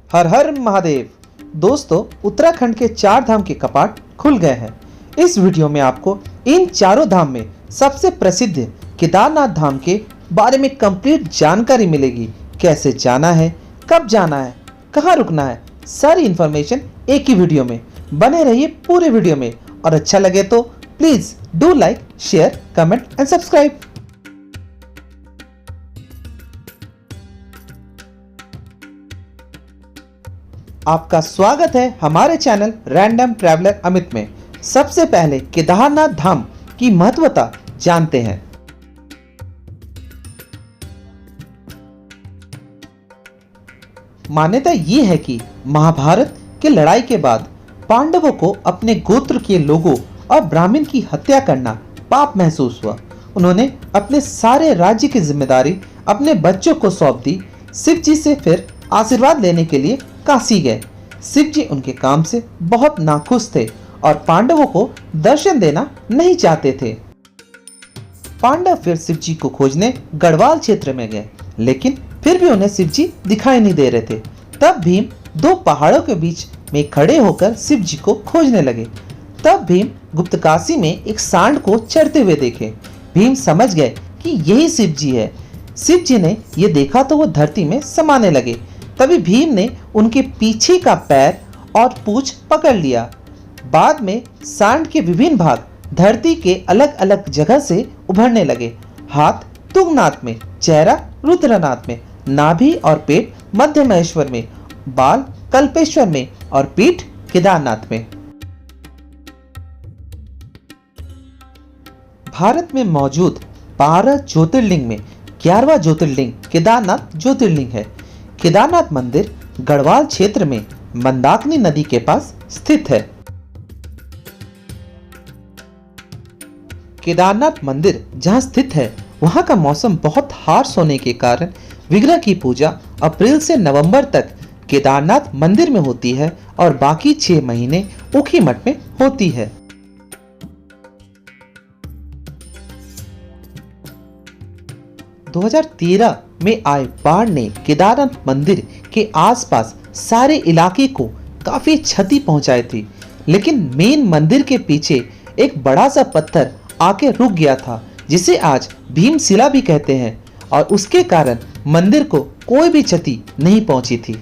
हर हर महादेव। दोस्तों, उत्तराखंड के 4 धाम के कपाट खुल गए हैं। इस वीडियो में आपको इन चारों धाम में सबसे प्रसिद्ध केदारनाथ धाम के बारे में कंप्लीट जानकारी मिलेगी। कैसे जाना है, कब जाना है, कहाँ रुकना है, सारी इन्फॉर्मेशन एक ही वीडियो में। बने रहिए पूरे वीडियो में और अच्छा लगे तो please do like, share, comment and subscribe. आपका स्वागत है हमारे चैनल रैंडम ट्रैवलर अमित में। सबसे पहले केदारनाथ धाम की महत्वता जानते हैं। मान्यता ये है कि महाभारत की लड़ाई के बाद पांडवों को अपने गोत्र के लोगों और ब्राह्मण की हत्या करना पाप महसूस हुआ। उन्होंने अपने सारे राज्य की जिम्मेदारी अपने बच्चों को सौंप दी। शिव जी से फिर आशीर्वाद लेने के लिए काशी गए। शिव जी उनके काम से बहुत नाखुश थे और पांडवों को दर्शन देना नहीं चाहते थे। पांडव फिर शिव जी को खोजने गढ़वाल क्षेत्र में गए, लेकिन फिर भी उन्हें शिव जी दिखाई नहीं दे रहे थे। तब भीम 2 पहाड़ों के बीच में खड़े होकर शिव जी को खोजने लगे। तब भीम गुप्तकाशी में एक सांड को चढ़ते हुए देखे। भीम समझ गए कि यही शिव जी है। शिव जी ने यह देखा तो वो धरती में समाने लगे। तभी भीम ने उनके पीछे का पैर और पूंछ पकड़ लिया। बाद में सांड के विभिन्न भाग धरती के अलग अलग जगह से उभरने लगे। हाथ तुंगनाथ में, चेहरा रुद्रनाथ में, नाभि और पेट मध्य महेश्वर में, बाल कल्पेश्वर में और पीठ केदारनाथ में। भारत में मौजूद 12 ज्योतिर्लिंग में 11वां ज्योतिर्लिंग केदारनाथ ज्योतिर्लिंग है। केदारनाथ मंदिर गढ़वाल क्षेत्र में मंदाकिनी नदी के पास स्थित है। केदारनाथ मंदिर जहां स्थित है वहां का मौसम बहुत हार्श होने के कारण विग्रह की पूजा अप्रैल से नवंबर तक केदारनाथ मंदिर में होती है और बाकी 6 महीने ऊखीमठ में होती है। दो 2013 में आए बाढ़ ने केदारनाथ मंदिर के आसपास सारे इलाके को काफी क्षति पहुंचाई थी, लेकिन मेन मंदिर के पीछे एक बड़ा सा पत्थर आके रुक गया था, जिसे आज भीमशिला भी कहते हैं, और उसके कारण मंदिर को कोई भी क्षति नहीं पहुंची थी।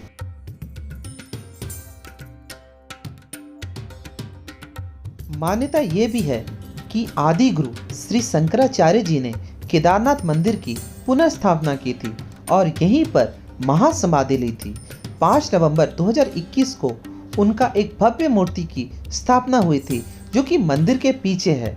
मान्यता ये भी है कि आदि गुरु श्री शंकराचार्य जी ने केदारनाथ मंदिर की पुनर्स्थापना की थी और यहीं पर महासमाधि ली थी। 5 नवंबर 2021 को उनका एक भव्य मूर्ति की स्थापना हुई थी, जो कि मंदिर के पीछे है।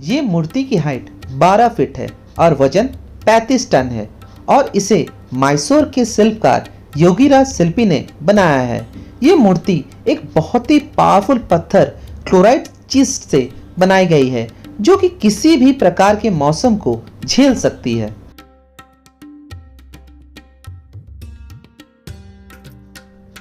ये मूर्ति की हाइट 12 फीट है और वजन 35 टन है और इसे मैसूर के शिल्पकार योगीराज शिल्पी ने बनाया है। ये मूर्ति एक बहुत ही पावरफुल पत्थर क्लोराइट चीज से बनाई गई है, जो कि किसी भी प्रकार के मौसम को झेल सकती है।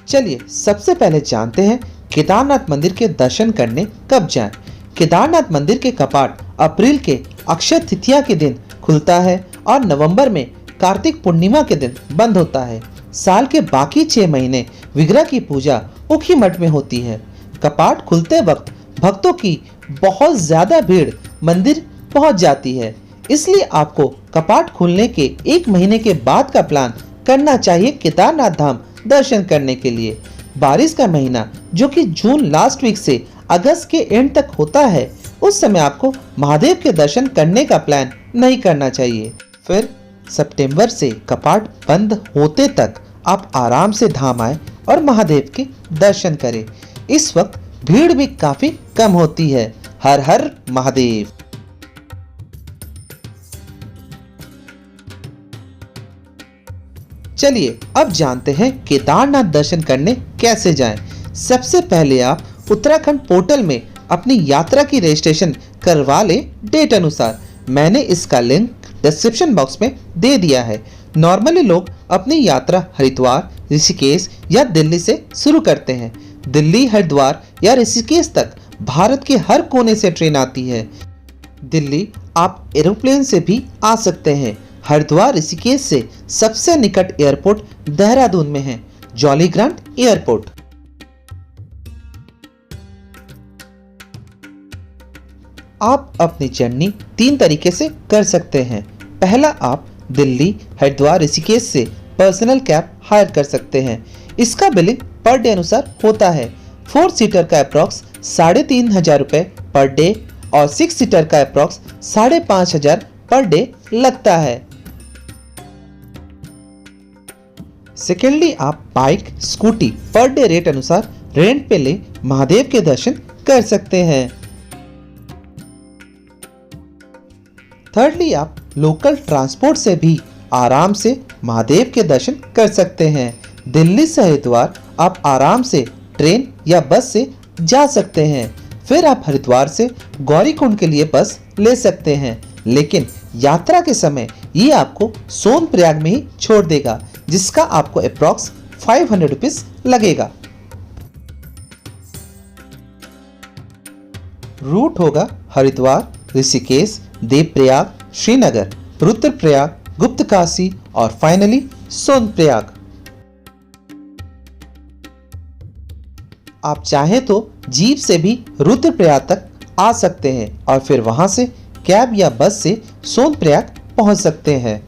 चलिए सबसे पहले जानते हैं केदारनाथ मंदिर के दर्शन करने कब जाएं। केदारनाथ मंदिर के कपाट अप्रैल के अक्षय तृतीया के दिन खुलता है और नवंबर में कार्तिक पूर्णिमा के दिन बंद होता है। साल के बाकी 6 महीने विग्रह की पूजा ऊखीमठ में होती है। कपाट खुलते वक्त भक्तों की बहुत ज्यादा भीड़ मंदिर पहुंच जाती है, इसलिए आपको कपाट खुलने के 1 महीने के बाद का प्लान करना चाहिए केदारनाथ धाम दर्शन करने के लिए। बारिश का महीना जो कि जून लास्ट वीक से अगस्त के एंड तक होता है, उस समय आपको महादेव के दर्शन करने का प्लान नहीं करना चाहिए। फिर सितंबर से कपाट बंद होते तक आप आराम से धाम आए और महादेव के दर्शन करें। इस वक्त भीड़ भी काफी कम होती है। हर हर महादेव। चलिए अब जानते हैं केदारनाथ दर्शन करने कैसे जाएं। सबसे पहले आप उत्तराखंड पोर्टल में अपनी यात्रा की रजिस्ट्रेशन करवा लें डेट अनुसार। मैंने इसका लिंक डिस्क्रिप्शन बॉक्स में दे दिया है। नॉर्मली लोग अपनी यात्रा हरिद्वार, ऋषिकेश या दिल्ली से शुरू करते हैं। दिल्ली, हरिद्वार या ऋषिकेश तक भारत के हर कोने से ट्रेन आती है। दिल्ली आप एरोप्लेन से भी आ सकते हैं। हरिद्वार ऋषिकेश से सबसे निकट एयरपोर्ट देहरादून में है। Jolly grant airport. आप अपनी जर्नी 3 तरीके से कर सकते हैं। पहला, आप दिल्ली, हरिद्वार, ऋषिकेश से पर्सनल कैब हायर कर सकते हैं। इसका बिलिंग पर डे अनुसार होता है। 4 सीटर का अप्रॉक्स 3,500 रुपये पर डे और 6 सीटर का अप्रॉक्स 5,500 पर डे लगता है। सेकेंडली, आप bike, scooty per day rate अनुसार रेंट पे ले महादेव के दर्शन कर सकते हैं। थर्डली, आप लोकल ट्रांसपोर्ट से भी आराम से महादेव के दर्शन कर सकते हैं। दिल्ली से हरिद्वार आप आराम से ट्रेन या बस से जा सकते हैं। फिर आप हरिद्वार से गौरीकुंड के लिए बस ले सकते हैं, लेकिन यात्रा के समय ये आपको सोनप्रयाग में ही छोड़ देगा, जिसका आपको अप्रॉक्स 500 रुपीज लगेगा। रूट होगा हरिद्वार, ऋषिकेश, देवप्रयाग, श्रीनगर, रुद्रप्रयाग, गुप्तकाशी और फाइनली सोनप्रयाग। आप चाहें तो जीप से भी रुद्रप्रयाग तक आ सकते हैं और फिर वहां से कैब या बस से सोनप्रयाग पहुंच सकते हैं।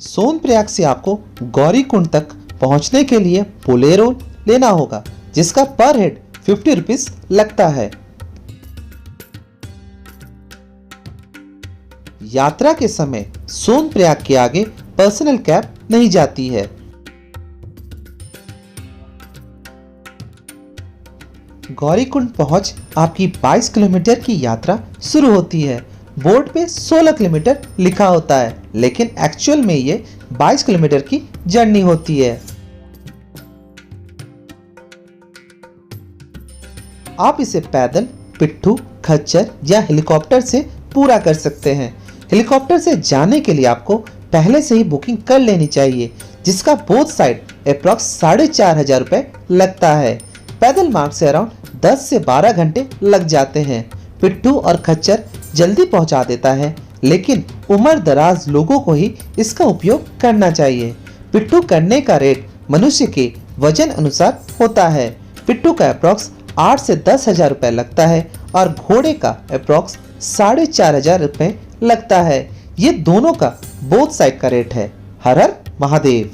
सोनप्रयाग से आपको गौरीकुंड तक पहुंचने के लिए बोलेरो लेना होगा, जिसका पर हेड 50 रुपीज लगता है। यात्रा के समय सोनप्रयाग के आगे पर्सनल कैब नहीं जाती है। गौरीकुंड पहुंच आपकी 22 किलोमीटर की यात्रा शुरू होती है। बोर्ड पे 16 किलोमीटर लिखा होता है, लेकिन एक्चुअल में ये 22 किलोमीटर की जर्नी होती है। आप इसे पैदल, पिट्ठू, खच्चर या हेलीकॉप्टर से पूरा कर सकते हैं। हेलीकॉप्टर से जाने के लिए आपको पहले से ही बुकिंग कर लेनी चाहिए, जिसका बोथ साइड अप्रॉक्स 4,500 रुपये लगता है। पैदल मार्ग से अराउंड 10 से 12 घंटे लग जाते हैं। पिट्ठू और खच्चर जल्दी पहुंचा देता है, लेकिन उम्र दराज लोगों को ही इसका उपयोग करना चाहिए। पिट्ठू करने का रेट मनुष्य के वजन अनुसार होता है। पिट्ठू का अप्रॉक्स 8 से 10,000 रुपये लगता है और घोड़े का अप्रॉक्स 4,500 रुपये लगता है। ये दोनों का बोथ साइड का रेट है। हर हर महादेव।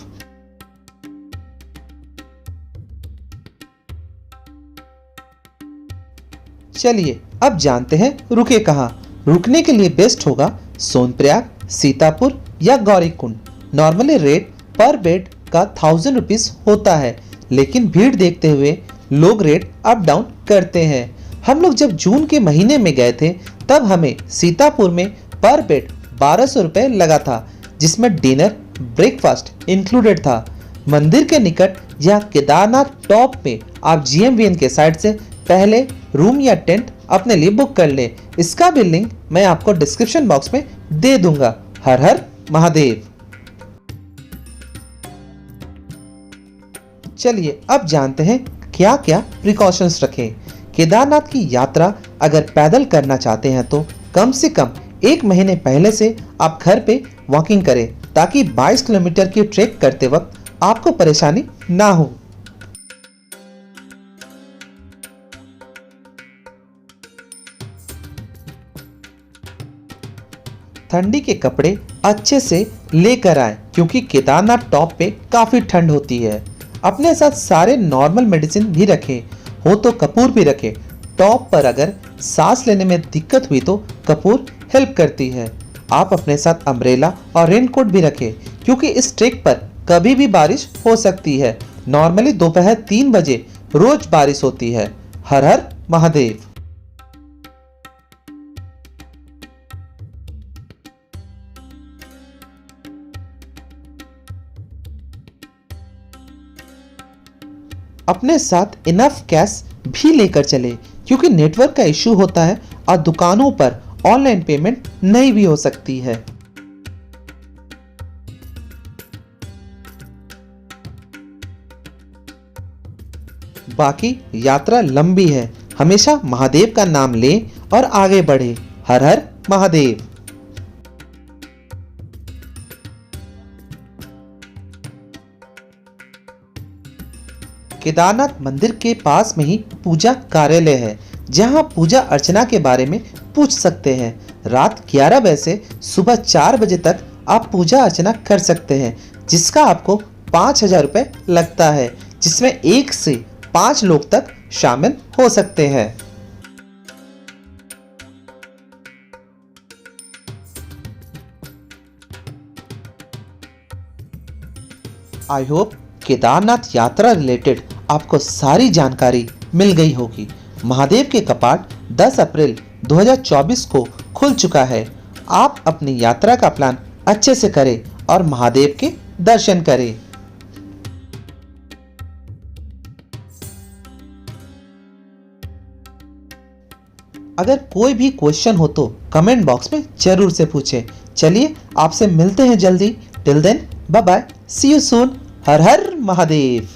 चलिए अब जानते हैं रुके कहाँ। रुकने के लिए बेस्ट होगा सोनप्रयाग, सीतापुर या गौरीकुंड। नॉर्मली रेट पर बेड का 1000 रुपीज होता है, लेकिन भीड़ देखते हुए लोग रेट अप डाउन करते हैं। हम लोग जब जून के महीने में गए थे, तब हमें सीतापुर में पर बेड 1200 रुपये लगा था, जिसमें डिनर, ब्रेकफास्ट इंक्लूडेड था। मंदिर के निकट या केदारनाथ टॉप में आप GMVN के साइट से पहले रूम या टेंट अपने लिए बुक कर लें। इसका भी लिंक मैं आपको डिस्क्रिप्शन बॉक्स में दे दूंगा। हर हर महादेव। चलिए अब जानते हैं क्या क्या प्रिकॉशंस रखें। केदारनाथ की यात्रा अगर पैदल करना चाहते हैं तो कम से कम 1 महीने पहले से आप घर पे वॉकिंग करें, ताकि 22 किलोमीटर की ट्रेक करते वक्त आपको परेशानी ना हो। ठंडी के कपड़े अच्छे से लेकर आएं, क्योंकि केदारनाथ टॉप पे काफ़ी ठंड होती है। अपने साथ सारे नॉर्मल मेडिसिन भी रखें, हो तो कपूर भी रखें। टॉप पर अगर सांस लेने में दिक्कत हुई तो कपूर हेल्प करती है। आप अपने साथ अम्ब्रेला और रेनकोट भी रखें, क्योंकि इस ट्रेक पर कभी भी बारिश हो सकती है। नॉर्मली दोपहर 3 बजे रोज बारिश होती है। हर हर महादेव। अपने साथ इनफ कैश भी लेकर चले, क्योंकि नेटवर्क का इशू होता है और दुकानों पर ऑनलाइन पेमेंट नहीं भी हो सकती है। बाकी यात्रा लंबी है, हमेशा महादेव का नाम लें और आगे बढ़े। हर हर महादेव। केदारनाथ मंदिर के पास में ही पूजा कार्यालय है, जहां पूजा अर्चना के बारे में पूछ सकते हैं। रात 11 बजे से सुबह 4 बजे तक आप पूजा अर्चना कर सकते हैं, जिसका आपको 5,000 रुपये लगता है, जिसमें 1 से 5 लोग तक शामिल हो सकते हैं। आई होप केदारनाथ यात्रा रिलेटेड आपको सारी जानकारी मिल गई होगी। महादेव के कपाट 10 अप्रैल 2024 को खुल चुका है। आप अपनी यात्रा का प्लान अच्छे से करें और महादेव के दर्शन करें। अगर कोई भी क्वेश्चन हो तो कमेंट बॉक्स में जरूर से पूछें। चलिए आपसे मिलते हैं जल्दी। Till then bye bye, see you soon. Har Har Mahadev.